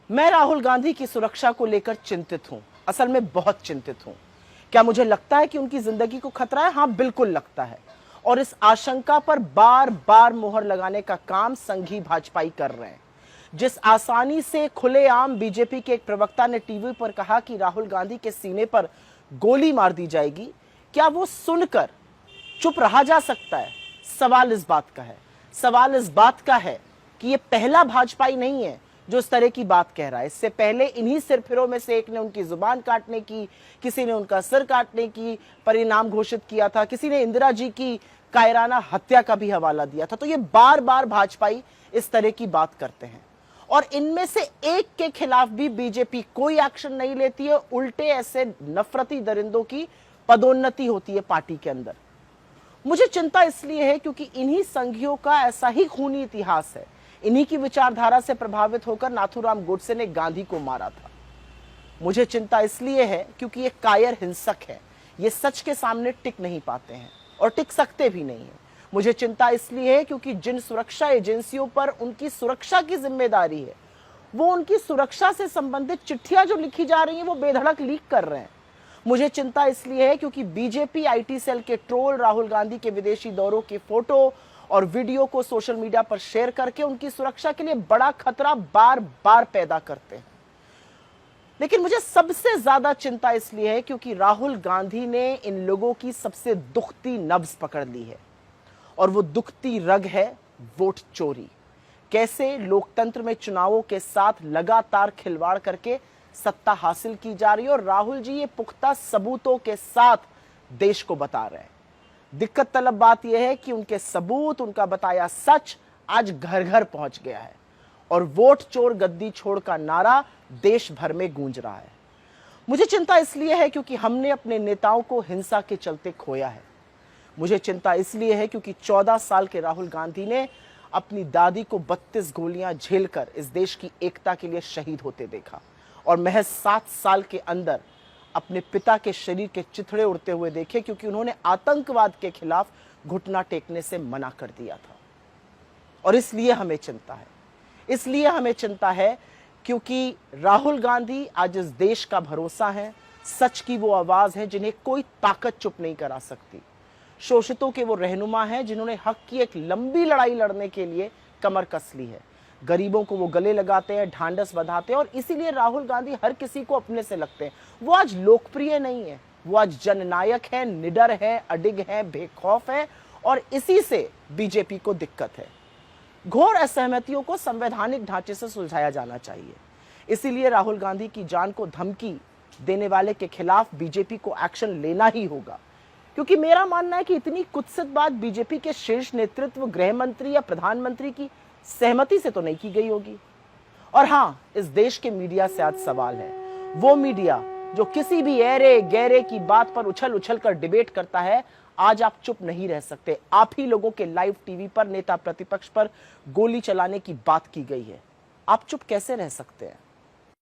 मैं राहुल गांधी की सुरक्षा को लेकर चिंतित हूं, असल में बहुत चिंतित हूं। क्या मुझे लगता है कि उनकी जिंदगी को खतरा है? हाँ, बिल्कुल लगता है। और इस आशंका पर बार बार मोहर लगाने का काम संघी भाजपाई कर रहे हैं। जिस आसानी से खुलेआम बीजेपी के एक प्रवक्ता ने टीवी पर कहा कि राहुल गांधी के सीने पर गोली मार दी जाएगी, क्या वो सुनकर चुप रहा जा सकता है? सवाल इस बात का है। सवाल इस बात का है कि ये पहला भाजपाई नहीं है जो इस तरह की बात कह रहा है। इससे पहले इन्हीं सिरफिरों में से एक ने उनकी जुबान काटने की, किसी ने उनका सिर काटने की परिणाम घोषित किया था, किसी ने इंदिरा जी की कायराना हत्या का भी हवाला दिया था। तो ये बार बार भाजपाई इस तरह की बात करते हैं और इनमें से एक के खिलाफ भी बीजेपी कोई एक्शन नहीं लेती है। उल्टे ऐसे नफरती दरिंदों की पदोन्नति होती है पार्टी के अंदर। मुझे चिंता इसलिए है क्योंकि इन्हीं संघियों का ऐसा ही खूनी इतिहास है। इन्हीं की विचारधारा से प्रभावित होकर नाथूराम गोडसे ने गांधी को मारा था। मुझे चिंता इसलिए है क्योंकि ये कायर हिंसक है, ये सच के सामने टिक नहीं पाते हैं और टिक सकते भी नहीं है। मुझे चिंता इसलिए है क्योंकि जिन सुरक्षा एजेंसियों पर उनकी सुरक्षा की जिम्मेदारी है, वो उनकी सुरक्षा से संबंधित चिट्ठियां जो लिखी जा रही हैं वो बेधड़क लीक कर रहे हैं। मुझे चिंता इसलिए है क्योंकि बीजेपी आईटी सेल के ट्रोल राहुल गांधी के विदेशी दौरों की फोटो और वीडियो को सोशल मीडिया पर शेयर करके उनकी सुरक्षा के लिए बड़ा खतरा बार बार पैदा करते हैं। लेकिन मुझे सबसे ज्यादा चिंता इसलिए है क्योंकि राहुल गांधी ने इन लोगों की सबसे दुखती नब्ज पकड़ ली है और वो दुखती रग है वोट चोरी। कैसे लोकतंत्र में चुनावों के साथ लगातार खिलवाड़ करके सत्ता हासिल की जा रही है और राहुल जी ये पुख्ता सबूतों के साथ देश को बता रहे हैं। दिक्कत तलब बात यह है कि उनके सबूत, उनका बताया सच आज घर घर पहुंच गया है और वोट चोर गद्दी छोड़ का नारा देश भर में गूंज रहा है। मुझे चिंता इसलिए है क्योंकि हमने अपने नेताओं को हिंसा के चलते खोया है। मुझे चिंता इसलिए है क्योंकि 14 साल के राहुल गांधी ने अपनी दादी को 32 गोलियां झेलकर इस देश की एकता के लिए शहीद होते देखा और महज 7 साल के अंदर अपने पिता के शरीर के चिथड़े उड़ते हुए देखे क्योंकि उन्होंने आतंकवाद के खिलाफ घुटना टेकने से मना कर दिया था। और इसलिए हमें चिंता है, इसलिए हमें चिंता है क्योंकि राहुल गांधी आज इस देश का भरोसा है, सच की वो आवाज है जिन्हें कोई ताकत चुप नहीं करा सकती। शोषितों के वो रहनुमा हैं जिन्होंने हक की एक लंबी लड़ाई लड़ने के लिए कमर कस ली है। गरीबों को वो गले लगाते हैं, ढांढस बंधाते हैं और इसीलिए राहुल गांधी हर किसी को अपने से लगते हैं। वो आज लोकप्रिय नहीं है, वो आज जननायक है, निडर है, अडिग है, बेखौफ है और इसी से बीजेपी को दिक्कत है। घोर असहमतियों को संवैधानिक ढांचे से सुलझाया जाना चाहिए। इसीलिए राहुल गांधी की जान को धमकी देने वाले के खिलाफ बीजेपी को एक्शन लेना ही होगा, क्योंकि मेरा मानना है कि इतनी कुत्सित बात बीजेपी के शीर्ष नेतृत्व, गृह मंत्री या प्रधानमंत्री की सहमति से तो नहीं की गई होगी। और हां, इस देश के मीडिया से आज सवाल है, वो मीडिया जो किसी भी ऐरे गैरे की बात पर उछल उछल कर डिबेट करता है, आज आप चुप नहीं रह सकते। आप ही लोगों के लाइव टीवी पर नेता प्रतिपक्ष पर गोली चलाने की बात की गई है, आप चुप कैसे रह सकते हैं?